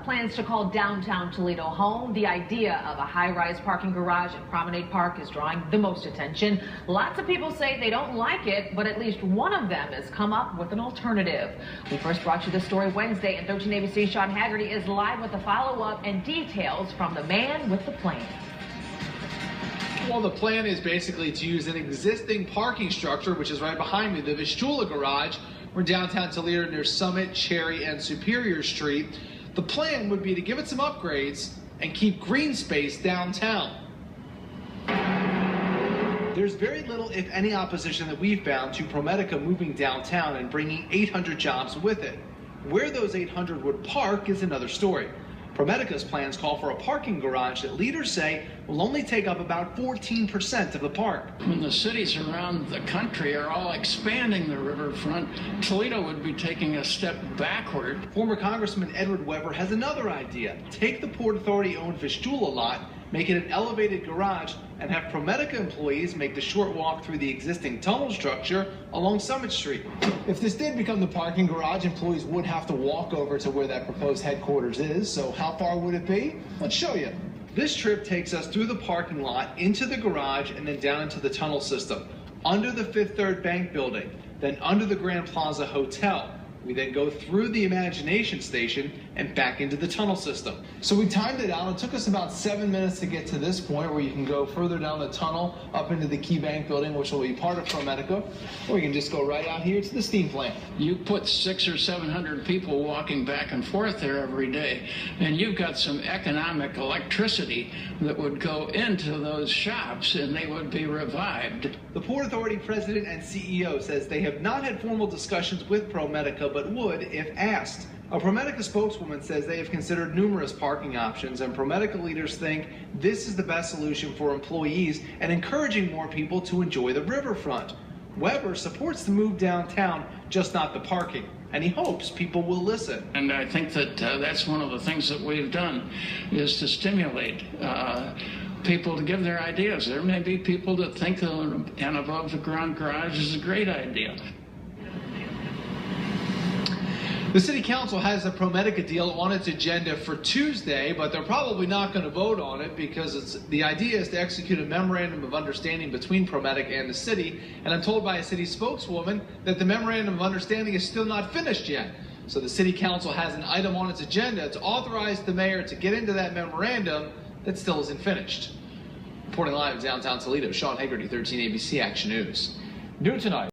plans to call downtown Toledo home. The idea of a high-rise parking garage at Promenade Park is drawing the most attention. Lots of people say they don't like it, but at least one of them has come up with an alternative. We first brought you this story Wednesday, and 13 ABC's Shaun Hegarty is live with the follow-up and details from the man with the plan. Well, the plan is basically to use an existing parking structure, which is right behind me, the Vistula garage. We're downtown Toledo near Summit, Cherry, and Superior Street. The plan would be to give it some upgrades and keep green space downtown. There's very little, if any, opposition that we've found to Promedica moving downtown and bringing 800 jobs with it. Where those 800 would park is another story. Promedica's plans call for a parking garage that leaders say will only take up about 14% of the park. When the cities around the country are all expanding the riverfront, Toledo would be taking a step backward. Former Congressman Ed Weber has another idea. Take the Port Authority-owned Vistula lot, make it an elevated garage, and have Promedica employees make the short walk through the existing tunnel structure along Summit Street. If this did become the parking garage, employees would have to walk over to where that proposed headquarters is. So how far would it be? Let's show you. This trip takes us through the parking lot, into the garage, and then down into the tunnel system, under the Fifth Third Bank building, then under the Grand Plaza Hotel. We then go through the Imagination Station and back into the tunnel system. So we timed it out. It took us about 7 minutes to get to this point where you can go further down the tunnel up into the Key Bank building, which will be part of Promedica, or you can just go right out here to the steam plant. You put 600 or 700 people walking back and forth there every day, and you've got some economic electricity that would go into those shops and they would be revived. The Port Authority president and CEO says they have not had formal discussions with Promedica, but would if asked. A Promedica spokeswoman says they have considered numerous parking options, and Promedica leaders think this is the best solution for employees and encouraging more people to enjoy the riverfront. Weber supports the move downtown, just not the parking, and he hopes people will listen. And I think that that's one of the things that we've done, is to stimulate people to give their ideas. There may be people that think an above the ground garage is a great idea. The City Council has a Promedica deal on its agenda for Tuesday, but they're probably not going to vote on it because the idea is to execute a memorandum of understanding between Promedica and the city, and I'm told by a city spokeswoman that the memorandum of understanding is still not finished yet. So the City Council has an item on its agenda to authorize the mayor to get into that memorandum that still isn't finished. Reporting live in downtown Toledo, Shaun Hegarty, 13 ABC Action News. New tonight.